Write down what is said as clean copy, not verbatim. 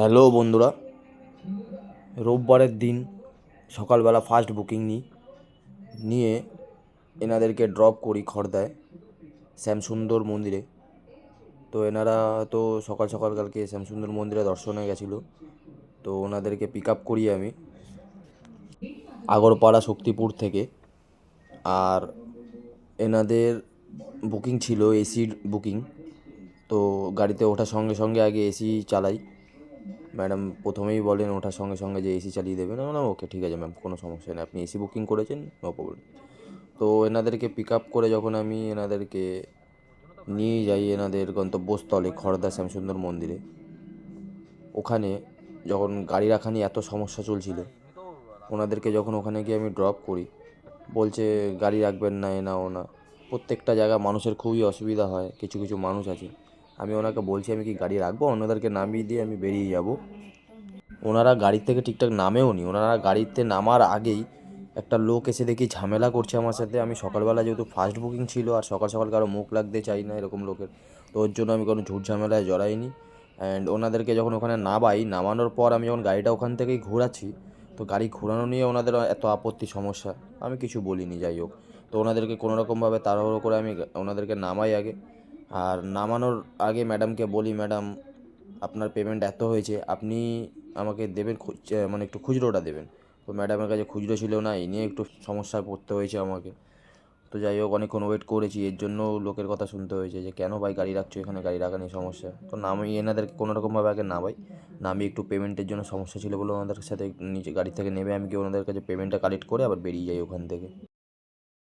Hello বন্ধুরা, রোববারের দিন সকালবেলা ফার্স্ট বুকিং নিয়ে এনাদেরকে ড্রপ করি খড়দায় শ্যামসুন্দর মন্দিরে। তো এনারা তো সকাল সকাল কালকে শ্যামসুন্দর মন্দিরে দর্শনে গেছিলো। তো ওনাদেরকে পিক আপ করি আমি আগরপাড়া শক্তিপুর থেকে। আর এনাদের বুকিং ছিল এসির বুকিং। তো গাড়িতে ওঠার সঙ্গে সঙ্গে আগে এসি চালাই। ম্যাডাম প্রথমেই বলেন ওঠার সঙ্গে সঙ্গে যে এসি চালিয়ে দেবেন। না ওকে ঠিক আছে ম্যাম, কোনো সমস্যা নেই, আপনি এসি বুকিং করেছেন, নো প্রবলেম। তো এনাদেরকে পিক আপ করে যখন আমি এনাদেরকে নিয়ে যাই এনাদের গন্তব্যস্থলে খড়দা শ্যামসুন্দর মন্দিরে, ওখানে যখন গাড়ি রাখা নিয়ে এত সমস্যা চলছিল, ওনাদেরকে যখন ওখানে গিয়ে আমি ড্রপ করি, বলছে গাড়ি রাখবেন না, এ না ও না। প্রত্যেকটা জায়গা মানুষের খুবই অসুবিধা হয়, কিছু কিছু মানুষ আছে। আমি ওনাকে বলছি আমি কি গাড়ি রাখবো, ওনাদেরকে নামিয়ে দিয়ে আমি বেরিয়ে যাব। ওনারা গাড়ি থেকে ঠিকঠাক নামেও নি। ওনারা গাড়িতে নামার আগেই একটা লোক এসে দেখি ঝামেলা করছে আমার সাথে। আমি সকালবেলা যেহেতু ফার্স্ট বুকিং ছিল আর সকাল সকাল কারো মুখ লাগতে চাই না এরকম লোকের, তো ওর জন্য আমি কোনো ঝুট ঝামেলায় জড়াইনি। অ্যান্ড ওনাদেরকে যখন ওখানে নামানোর পর আমি যখন গাড়িটা ওখান থেকেই ঘোরাচ্ছি, তো গাড়ি ঘোরানো নিয়ে ওনাদের এত আপত্তি সমস্যা, আমি কিছু বলিনি। যাই হোক, তো ওনাদেরকে কোনোরকমভাবে তাড়াহুড়ো করে আমি ওনাদেরকে নামাই আগে। আর নামানোর আগে ম্যাডামকে বলি, ম্যাডাম আপনার পেমেন্ট এত হয়েছে, আপনি আমাকে দেবেন, মানে একটু খুচরোটা দেবেন। তো ম্যাডামের কাছে খুচরো ছিল না, এই নিয়ে একটু সমস্যায় পড়তে হয়েছে আমাকে। তো যাই হোক, অনেকক্ষণ ওয়েট করেছি, এর জন্য লোকের কথা শুনতে হয়েছে যে কেন ভাই গাড়ি রাখছো এখানে, গাড়ি রাখা নিয়ে সমস্যা। তো নামিয়ে এনাদেরকে কোনোরকমভাবে আগে নামাই। নামিয়ে একটু পেমেন্টের জন্য সমস্যা ছিল বলে ওনাদের সাথে নিচে গাড়ি থেকে নেমে আমি কি ওনাদের কাছে পেমেন্টটা কালেক্ট করে আবার বেরিয়ে যাই ওখান থেকে।